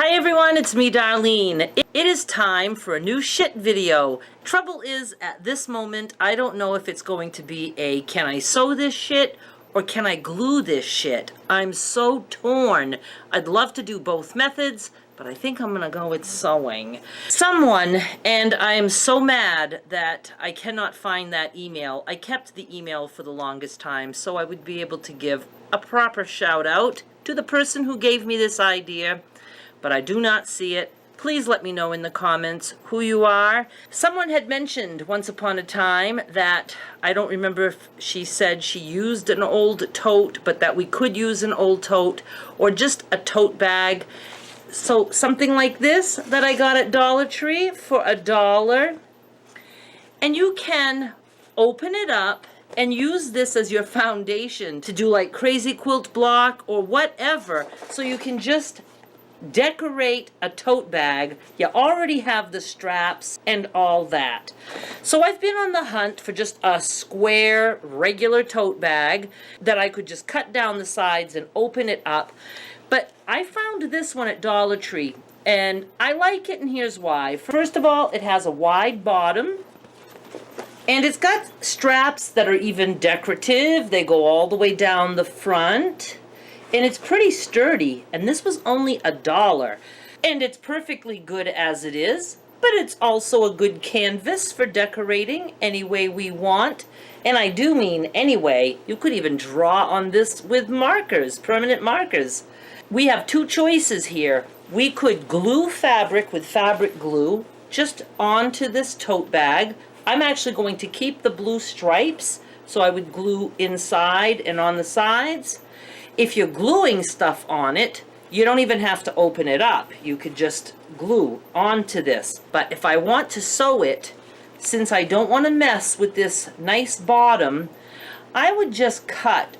Hi everyone, it's me Darlene. It is time for a new shit video. Trouble is, at this moment, I don't know if it's going to be a can I sew this shit or can I glue this shit. I'm so torn. I'd love to do both methods, but I think I'm gonna go with sewing. Someone, and I am so mad that I cannot find that email. I kept the email for the longest time so I would be able to give a proper shout out to the person who gave me this idea, but I do not see it. Please let me know in the comments who you are. Someone had mentioned once upon a time that, I don't remember if she said she used an old tote, but that we could use an old tote or just a tote bag. So something like this that I got at Dollar Tree for $1. And you can open it up and use this as your foundation to do like crazy quilt block or whatever. So you can just decorate a tote bag. You already have the straps and all that. So I've been on the hunt for just a square regular tote bag that I could just cut down the sides and open it up. But I found this one at Dollar Tree and I like it, and here's why. First of all, it has a wide bottom and it's got straps that are even decorative. They go all the way down the front. And it's pretty sturdy, and this was only $1. And it's perfectly good as it is, but it's also a good canvas for decorating any way we want. And I do mean anyway. You could even draw on this with markers, permanent markers. We have two choices here. We could glue fabric with fabric glue just onto this tote bag. I'm actually going to keep the blue stripes, so I would glue inside and on the sides. If you're gluing stuff on it, you don't even have to open it up. You could just glue onto this. But if I want to sew it, since I don't want to mess with this nice bottom, I would just cut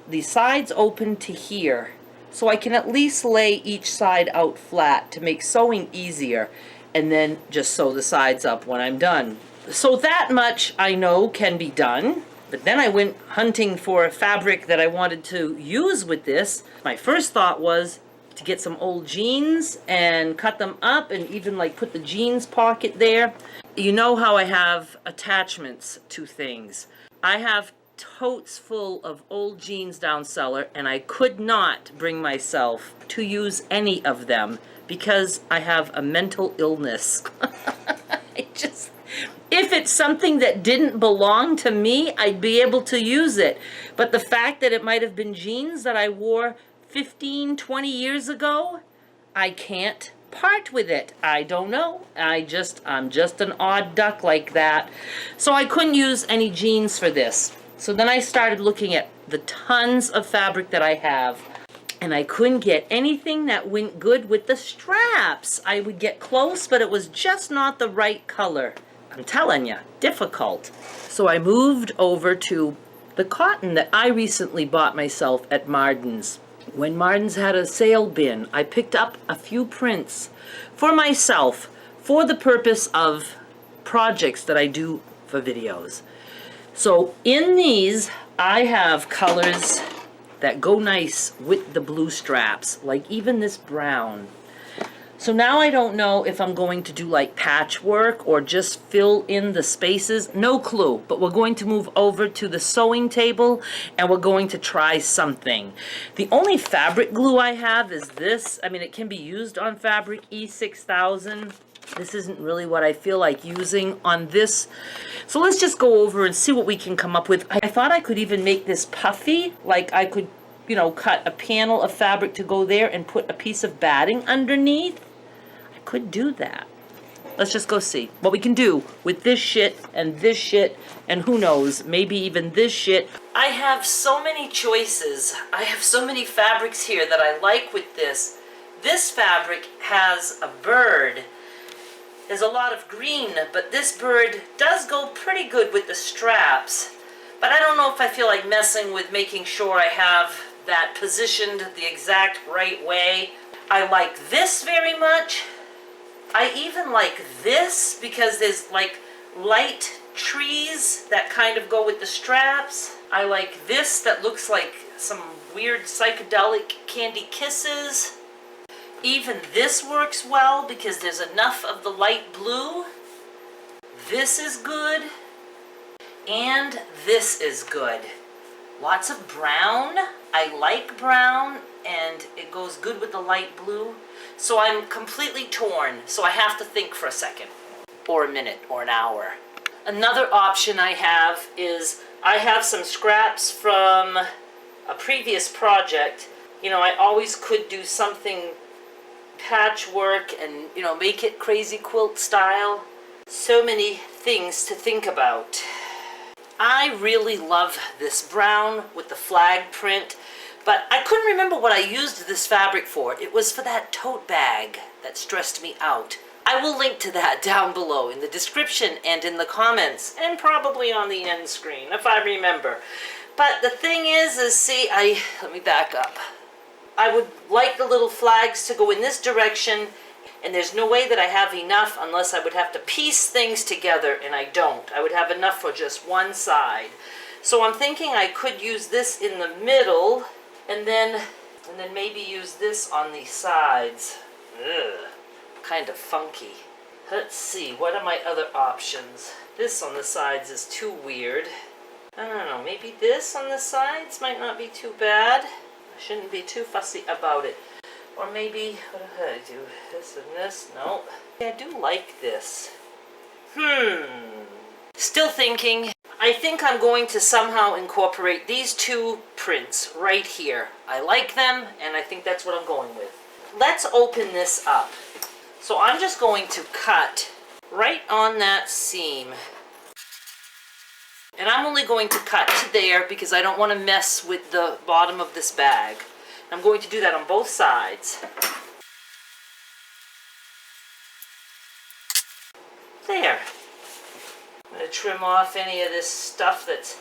the sides open to here so I can at least lay each side out flat to make sewing easier, and then just sew the sides up when I'm done. So that much I know can be done. But then I went hunting for a fabric that I wanted to use with this. My first thought was to get some old jeans and cut them up and even like put the jeans pocket there. You know how I have attachments to things. I have totes full of old jeans down cellar, and I could not bring myself to use any of them because I have a mental illness. If it's something that didn't belong to me, I'd be able to use it. But the fact that it might have been jeans that I wore 15, 20 years ago, I can't part with it. I don't know. I'm just an odd duck like that. So I couldn't use any jeans for this. So then I started looking at the tons of fabric that I have, and I couldn't get anything that went good with the straps. I would get close, but it was just not the right color. I'm telling you, difficult. So I moved over to the cotton that I recently bought myself at Marden's. When Marden's had a sale bin, I picked up a few prints for myself for the purpose of projects that I do for videos. So in these, I have colors that go nice with the blue straps, like even this brown. So now I don't know if I'm going to do like patchwork or just fill in the spaces. No clue, but we're going to move over to the sewing table and we're going to try something. The only fabric glue I have is this. I mean, it can be used on fabric E6000. This isn't really what I feel like using on this. So let's just go over and see what we can come up with. I thought I could even make this puffy, like I could, you know, cut a panel of fabric to go there and put a piece of batting underneath. Could do that. Let's just go see what we can do with this shit and who knows, maybe even this shit. I have so many choices. I have so many fabrics here that I like with this. This fabric has a bird. There's a lot of green, but this bird does go pretty good with the straps. But I don't know if I feel like messing with making sure I have that positioned the exact right way. I like this very much. I even like this because there's like light trees that kind of go with the straps. I like this that looks like some weird psychedelic candy kisses. even this works well because there's enough of the light blue. This is good. And this is good. Lots of brown. I like brown and it goes good with the light blue. So I'm completely torn. So I have to think for a second or a minute or an hour. Another option I have is I have some scraps from a previous project. You know, I always could do something patchwork and, you know, make it crazy quilt style. So many things to think about. I really love this brown with the flag print, but I couldn't remember what I used this fabric for. It was for that tote bag that stressed me out. I will link to that down below in the description and in the comments, and probably on the end screen if I remember. But the thing is see, let me back up. I would like the little flags to go in this direction, and there's no way that I have enough unless I would have to piece things together, and I don't. I would have enough for just one side. So I'm thinking I could use this in the middle, and then maybe use this on the sides. Ugh, kind of funky. Let's see, what are my other options? This on the sides is too weird. I don't know, maybe this on the sides might not be too bad. I shouldn't be too fussy about it. Or maybe, what did I do? This and this? No. I do like this. Still thinking. I think I'm going to somehow incorporate these two prints right here. I like them, and I think that's what I'm going with. Let's open this up. So I'm just going to cut right on that seam. And I'm only going to cut to there because I don't want to mess with the bottom of this bag. I'm going to do that on both sides. There. I'm going to trim off any of this stuff that's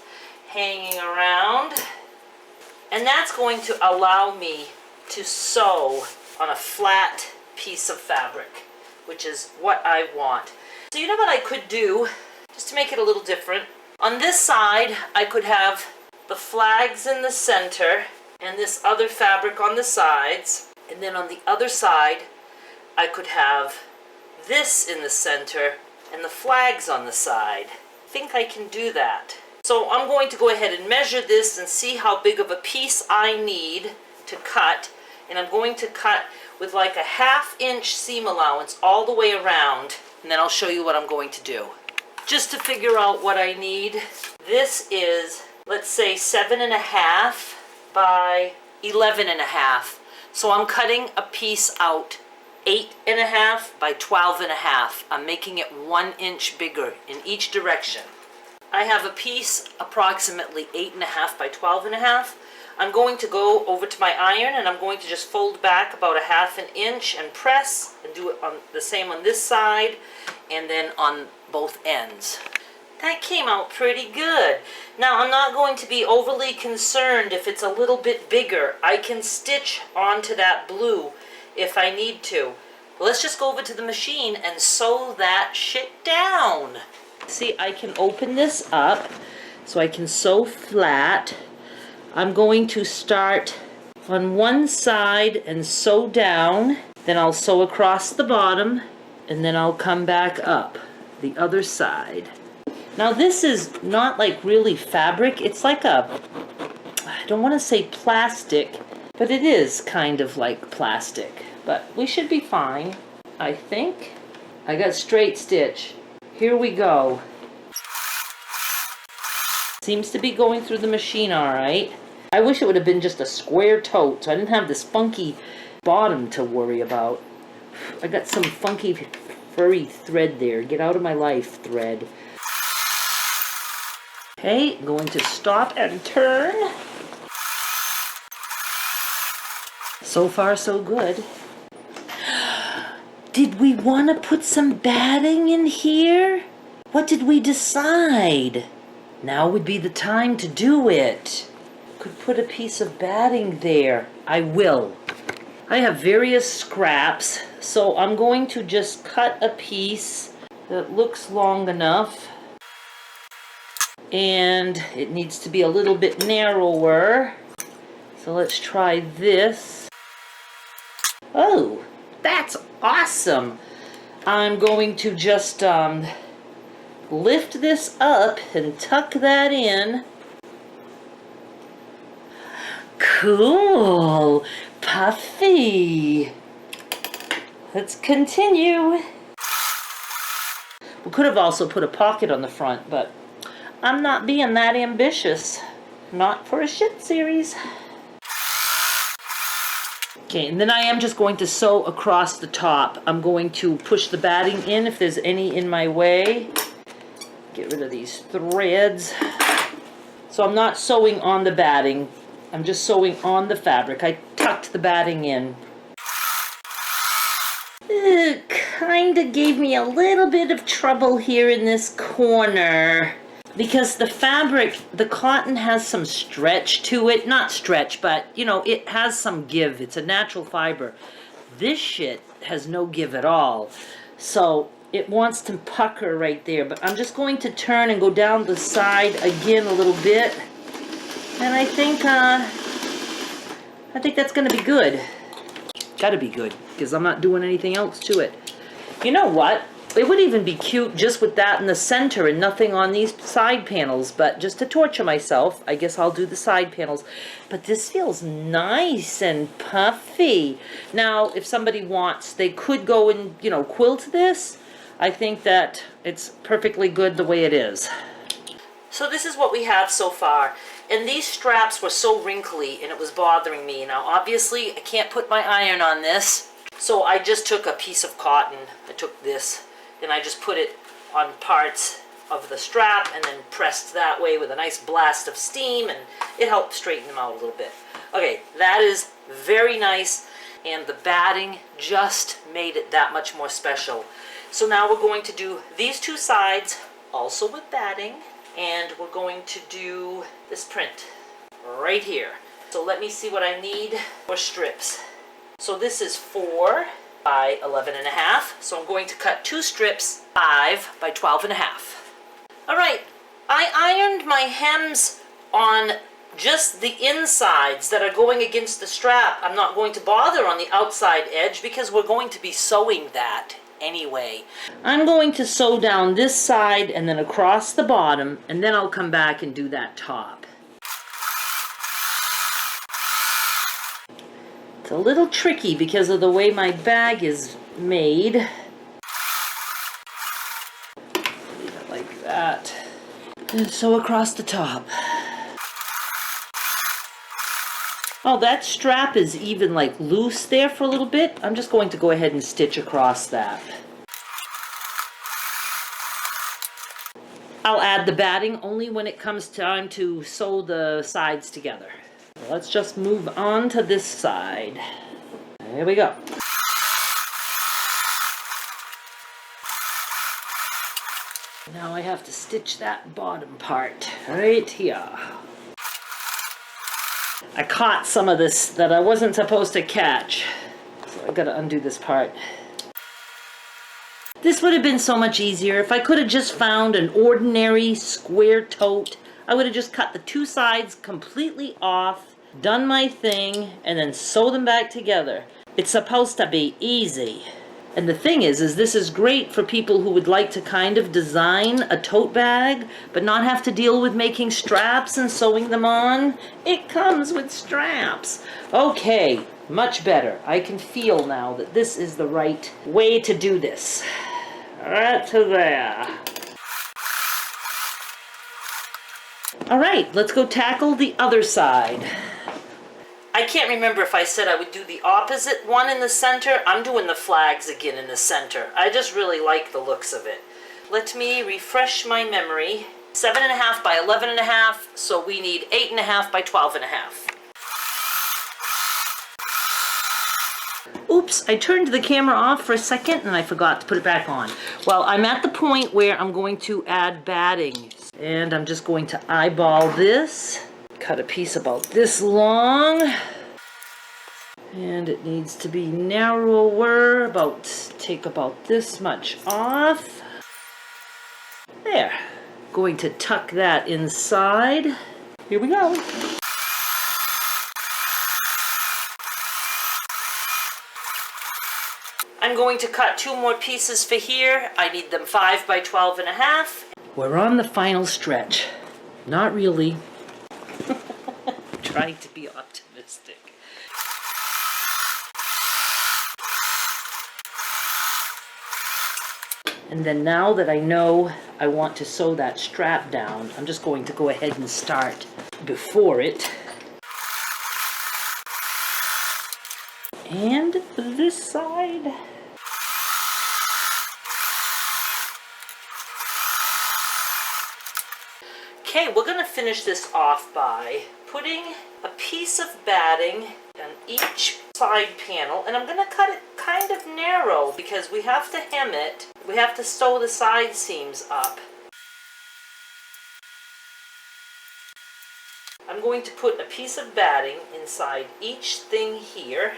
hanging around. And that's going to allow me to sew on a flat piece of fabric, which is what I want. So you know what I could do, just to make it a little different? On this side, I could have the flags in the center and this other fabric on the sides, and then on the other side I could have this in the center and the flags on the side. I think I can do that. So I'm going to go ahead and measure this and see how big of a piece I need to cut, and I'm going to cut with like a 1/2 inch seam allowance all the way around, and then I'll show you what I'm going to do. Just to figure out what I need, this is, let's say, 7.5 by 11.5. So I'm cutting a piece out 8.5 by 12.5. I'm making it 1 inch bigger in each direction. I have a piece approximately 8.5 by 12.5. I'm going to go over to my iron and I'm going to just fold back about 1/2 inch and press and do it on the same on this side and then on both ends. That came out pretty good. Now I'm not going to be overly concerned if it's a little bit bigger. I can stitch onto that blue if I need to. Let's just go over to the machine and sew that shit down. See, I can open this up so I can sew flat. I'm going to start on one side and sew down, then I'll sew across the bottom, and then I'll come back up the other side. Now this is not like really fabric, it's like a, I don't want to say plastic, but it is kind of like plastic. But we should be fine, I think. I got straight stitch. Here we go. Seems to be going through the machine all right. I wish it would have been just a square tote so I didn't have this funky bottom to worry about. I got some funky furry thread there. Get out of my life, thread. Okay, going to stop and turn. So far, so good. Did we want to put some batting in here? What did we decide? Now would be the time to do it. Could put a piece of batting there. I will. I have various scraps, so I'm going to just cut a piece that looks long enough. And it needs to be a little bit narrower. So let's try this. Oh, That's awesome. I'm going to just lift this up and tuck that in. Cool. Puffy. Let's continue. We could have also put a pocket on the front, but I'm not being that ambitious. Not for a shit series. Okay, and then I am just going to sew across the top. I'm going to push the batting in if there's any in my way. Get rid of these threads. So I'm not sewing on the batting. I'm just sewing on the fabric. I tucked the batting in. It kind of gave me a little bit of trouble here in this corner. Because the fabric, the cotton has some stretch to it. Not stretch, but, you know, it has some give. It's a natural fiber. This shit has no give at all. So it wants to pucker right there. But I'm just going to turn and go down the side again a little bit. And I think that's going to be good. Gotta be good, because I'm not doing anything else to it. You know what? It would even be cute just with that in the center and nothing on these side panels, but just to torture myself, I guess I'll do the side panels. But this feels nice and puffy. Now, if somebody wants, they could go and, you know, quilt this. I think that it's perfectly good the way it is. So this is what we have so far. And these straps were so wrinkly and it was bothering me. Now, obviously, I can't put my iron on this. So I just took a piece of cotton. I took this. And I just put it on parts of the strap and then pressed that way with a nice blast of steam, and it helped straighten them out a little bit. Okay, that is very nice, and the batting just made it that much more special. So now we're going to do these two sides also with batting, and we're going to do this print right here. So let me see what I need for strips. So this is 4 by 11.5, so I'm going to cut 2 strips, 5 by 12.5. All right, I ironed my hems on just the insides that are going against the strap. I'm not going to bother on the outside edge because we're going to be sewing that anyway. I'm going to sew down this side and then across the bottom, and then I'll come back and do that top. It's a little tricky because of the way my bag is made. Leave it like that. And sew across the top. Oh, that strap is even like loose there for a little bit. I'm just going to go ahead and stitch across that. I'll add the batting only when it comes time to sew the sides together. Let's just move on to this side. There we go. Now I have to stitch that bottom part right here. I caught some of this that I wasn't supposed to catch, so I gotta undo this part. This would have been so much easier if I could have just found an ordinary square tote. I would have just cut the two sides completely off, done my thing, and then sew them back together. It's supposed to be easy. And the thing is this is great for people who would like to kind of design a tote bag, but not have to deal with making straps and sewing them on. It comes with straps. Okay, much better. I can feel now that this is the right way to do this. Right to there. All right, let's go tackle the other side. I can't remember if I said I would do the opposite one in the center. I'm doing the flags again in the center. I just really like the looks of it. Let me refresh my memory. 7.5 by 11.5, so we need 8.5 by 12.5. Oops, I turned the camera off for a second and I forgot to put it back on. Well, I'm at the point where I'm going to add batting. And I'm just going to eyeball this. Cut a piece about this long. And it needs to be narrower, take about this much off. There. Going to tuck that inside. Here we go. I'm going to cut 2 more pieces for here. I need them 5 by 12.5. We're on the final stretch. Not really. Trying to be optimistic. And then now that I know I want to sew that strap down, I'm just going to go ahead and start before it. And this side. Okay, we're going to finish this off by putting a piece of batting on each side panel, and I'm going to cut it kind of narrow because we have to hem it. We have to sew the side seams up. I'm going to put a piece of batting inside each thing here.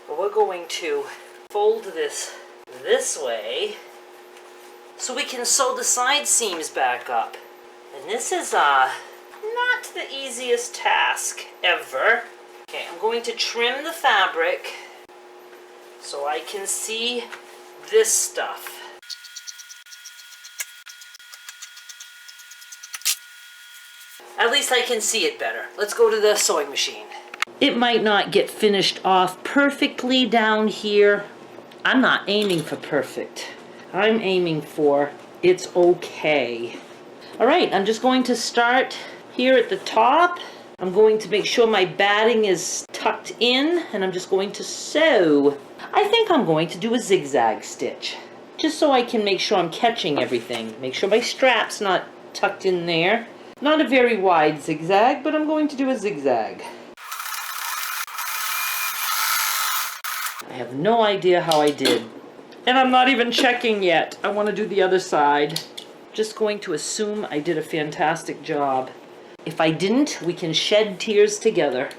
We're going to fold this way so we can sew the side seams back up. And this is not the easiest task ever. Okay, I'm going to trim the fabric so I can see this stuff. At least I can see it better. Let's go to the sewing machine. It might not get finished off perfectly down here. I'm not aiming for perfect. I'm aiming for it's okay. All right, I'm just going to start here at the top. I'm going to make sure my batting is tucked in, and I'm just going to sew. I think I'm going to do a zigzag stitch, just so I can make sure I'm catching everything. Make sure my strap's not tucked in there. Not a very wide zigzag, but I'm going to do a zigzag. I have no idea how I did. And I'm not even checking yet. I want to do the other side. Just going to assume I did a fantastic job. If I didn't, we can shed tears together.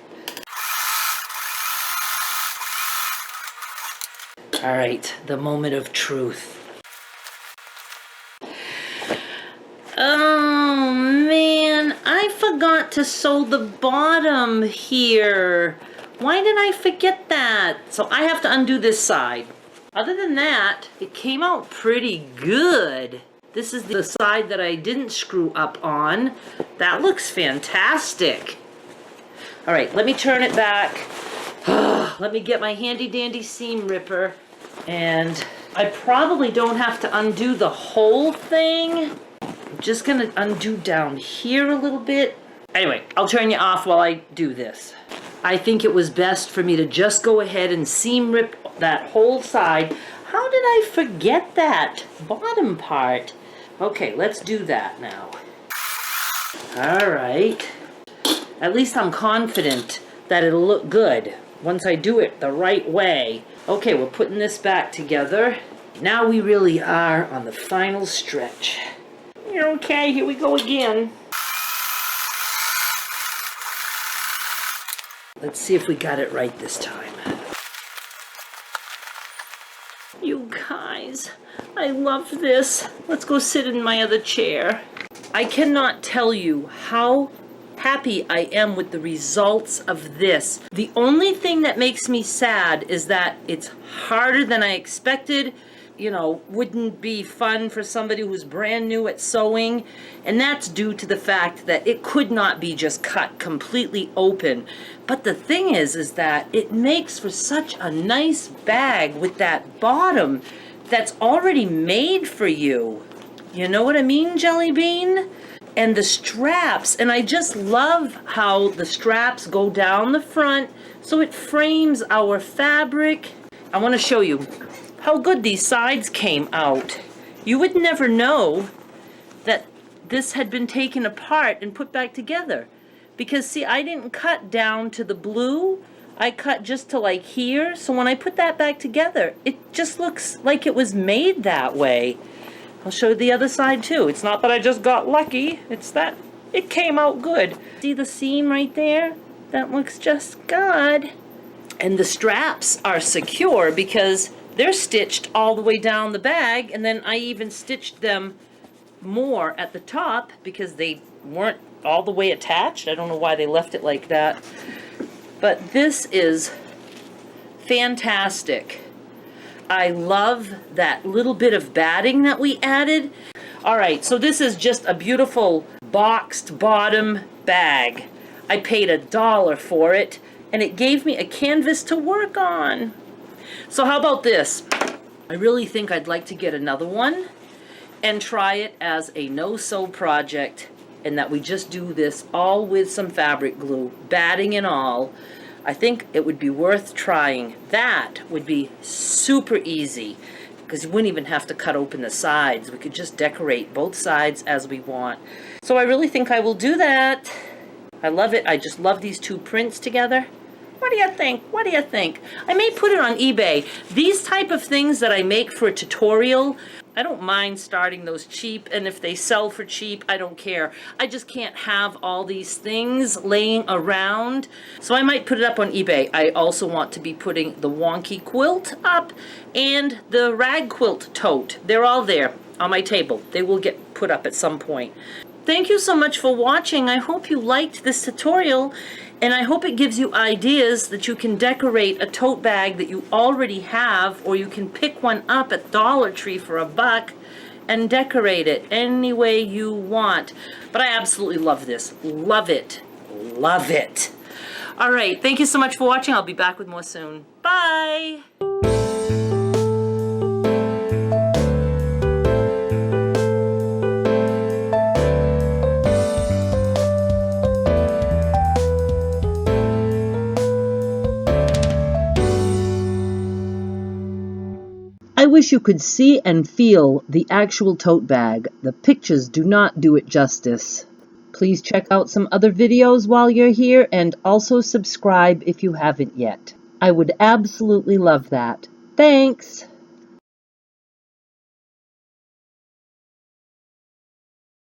All right, the moment of truth. Oh man, I forgot to sew the bottom here. Why did I forget that? So I have to undo this side. Other than that, it came out pretty good. This is the side that I didn't screw up on. That looks fantastic. All right, let me turn it back. Let me get my handy dandy seam ripper. And I probably don't have to undo the whole thing. I'm just gonna undo down here a little bit. Anyway, I'll turn you off while I do this. I think it was best for me to just go ahead and seam rip that whole side. How did I forget that bottom part? Okay, let's do that now. All right. At least I'm confident that it'll look good once I do it the right way. Okay, we're putting this back together. Now we really are on the final stretch. Okay, here we go again. Let's see if we got it right this time. You guys, I love this. Let's go sit in my other chair. I cannot tell you how happy I am with the results of this. The only thing that makes me sad is that it's harder than I expected. You know, wouldn't be fun for somebody who's brand new at sewing. And that's due to the fact that it could not be just cut completely open. But the thing is that it makes for such a nice bag with that bottom that's already made for you. You know what I mean, Jelly Bean? And the straps, and I just love how the straps go down the front so it frames our fabric. I want to show you how good these sides came out. You would never know that this had been taken apart and put back together. Because see, I didn't cut down to the blue. I cut just to like here. So when I put that back together, it just looks like it was made that way. I'll show you the other side too. It's not that I just got lucky. It's that it came out good. See the seam right there? That looks just good. And the straps are secure because they're stitched all the way down the bag, and then I even stitched them more at the top because they weren't all the way attached. I don't know why they left it like that. But this is fantastic. I love that little bit of batting that we added. All right, so this is just a beautiful boxed bottom bag. I paid $1 for it, and it gave me a canvas to work on. So how about this? I really think I'd like to get another one and try it as a no-sew project, and that we just do this all with some fabric glue, batting and all. I think it would be worth trying. That would be super easy because you wouldn't even have to cut open the sides. We could just decorate both sides as we want. So I really think I will do that. I love it. I just love these two prints together. What do you think? What do you think? I may put it on eBay. These type of things that I make for a tutorial, I don't mind starting those cheap, and if they sell for cheap, I don't care. I just can't have all these things laying around. So I might put it up on eBay. I also want to be putting the wonky quilt up and the rag quilt tote. They're all there on my table. They will get put up at some point. Thank you so much for watching. I hope you liked this tutorial, and I hope it gives you ideas that you can decorate a tote bag that you already have, or you can pick one up at Dollar Tree for $1 and decorate it any way you want. But I absolutely love this. Love it. Love it. All right. Thank you so much for watching. I'll be back with more soon. Bye. I wish you could see and feel the actual tote bag. The pictures do not do it justice. Please check out some other videos while you're here, and also subscribe if you haven't yet. I would absolutely love that. Thanks!